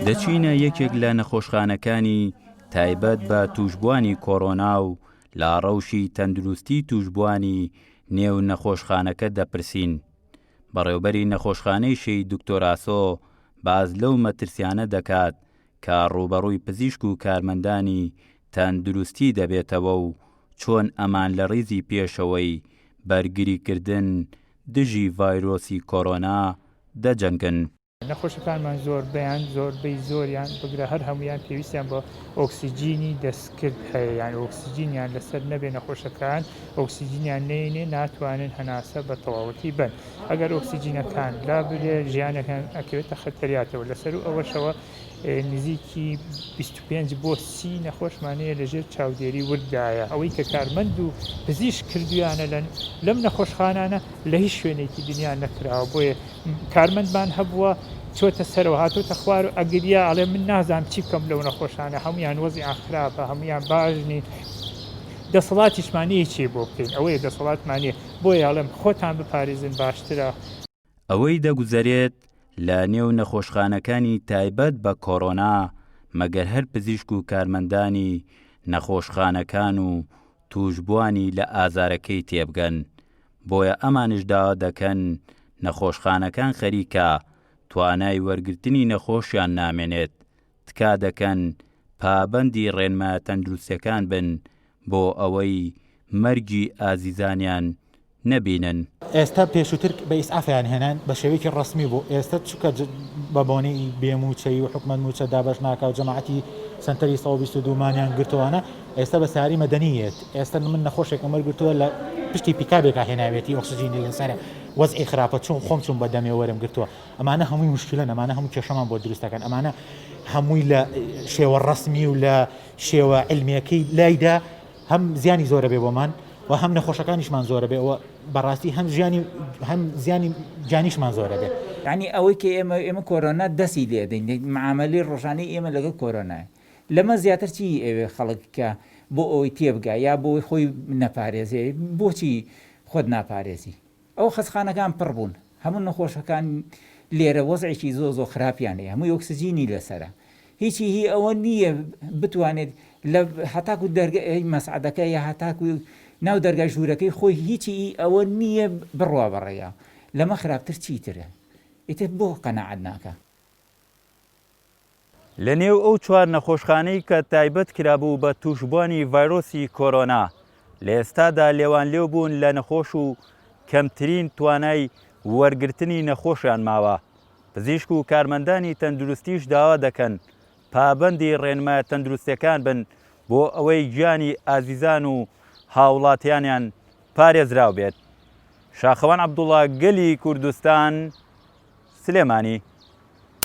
دەچینە یەکێک لە نەخۆشخانەکانی تایبەت بە توشبوانی کۆڕۆنا و لا ڕەوشی تەندروستی توشبوانی نێو نەخۆشخانەکە دەپرسین. بەڕێوەبەری نەخۆشخانەی شەید دکتۆر ئاسۆ باز لەو مەترسیانە دەکات کە ڕوبەڕووی پزیشک و کارمەندانی تەندروستی دەبێتەوە و چۆن ئەمان لە ڕیزی پێشەوەی بەرگریکردن دژی ڤایرۆسی کۆڕۆنا دەجەنگن. نەخۆشەکانمان زۆربەی زۆریان بگرە هەر هەمویان پێویستیان بە ئۆکسیجینی دەستکرد هەیە، یان ئۆکسیجینیان لەسەر نەبێ نەخۆشەکان ئۆکسیجینیان نێنێ ناتوانن هەناسە بە تەواوەتی بن. ئەگەر ئۆکسیجینەکان لا برێ ژیانەکان ئەکەوێتە خەتەریاتەوە. لەسەر ئەوەشەوە نزیکی 25 بۆ 30 نەخۆشمانەیە لەژێر چاودێری وردایە. ئەوەی کە کارمەند و پزیشک کردویانە لەم نەخۆشخانانە لە هیچ شوێنێکی دنیا نەکراوە. بۆیە کارمەندمان هەبووە چۆتە سەرەوە هاتۆتە خوار و ئەگریا ئەڵێ من نازانم چی بکەم لەو نەخۆشانە، هەمویان وەزعیان خراپە، هەمویان باشنی، دەسەڵاتیشمانەیە چێ بۆ بکەین، ئەوەیە دەسەڵاتمانیە. بۆیە ئەڵێم خۆتان بپارێزن باشترە. ئەوەی دەگوزارێت لە نێو نەخۆشخانەکانی تایبەت بە کۆڕۆنا مەگەر هەر پزیشک و کارمەندانی نەخۆشخانەکان و توشبوانی لە ئازارەکەی تێبگەن. بۆیە ئەمانش داوا دەکەن نەخۆشخانەکان خەریکە توانای وەرگرتنی نەخۆشیان نامێنێت، تکا دەکەن پابەندی ڕێنمایە تەندروستیەکان بن بۆ ئەوەی مەرگی ئازیزانیان نەبینن. ئێستا پێشووتر بە ئیسعافیان هێنان بە شێوەیەکی ڕسمی بوو. ئێستا چکە بە بۆنەی بێموچەی و حکومەت موچە دابەش ناکە و جەماعەتی سنتەری 122مانیان گرتووانە ئێستا بە ساری مەدەنیەت. ئێستا من نەخۆشێکم وەرگرتووە لە پشتی پیکابێکا هێناوێتی ئۆکسیجینی لەسەرە وەزعی خراپە چون خۆم چوون بە دەمێ وەرم گرتووە. ئەمانە هەمووی مشکلن، ئەمانە هەموو کێشەمان بۆ دروستەکەن، ئەمانە هەمووی لە شێوە ڕسمی و لە شێوە علمیەکەی لایدا هەم زیانی زۆرە بێ بۆمان و هەم نەخۆشەکانیشمان زۆرە بێ، ئەوە بەڕاستی هەم زیانی جانیشمان زۆرە بێ. یعنی ئەوەی کە ئێمە کۆرۆنا دەستی لێدەین، معاملەی ڕۆژانەی ئێمە لەگەڵ کۆرۆنایە. لەمە زیاتر چی ئەوێ خەڵککە بۆ ئەوەی تێبگا یا بۆی خۆی نەپارێزێ، بۆچی خۆت ناپارێزی؟ ئەو خەستخانەکان پڕ بوون، هەموو نەخۆشەکان لێرە وەزعێکی زۆ خراپیان هەیە، هەمووی ئۆکسیجینی لەسرە. هیچی ئەوە نییە بتوانێت لە هەتاکو دەرگای مەسعەدەکە یا هەتاکو ناو دەرگای ژوورەکەی خۆی هیچی ئەوە نییە بڕوا بەڕێیا. لەمە خراپتر چیترە؟ ئیتر بۆ قەناعەت ناکە. لە نێو ئەو چوار نەخۆشخانەی کە تایبەت کرابوو بە توشبوانی ڤایرۆسی کۆڕۆنا لە ئێستادا لێوان لێو بوون لە نەخۆش و کەمترین توانای وەرگرتنی نەخۆشیان ماوە. پزیشک و کارمەندانی تەندروستیش داوا دەکەن پابەندی ڕێنمایە تەندروستیەکان بن بۆ ئەوەی گیانی ئازیزان و هاوڵاتیانیان پارێزراو بێت. شاخەوان عەبدوڵڵا، گەلی کوردستان، سلێمانی.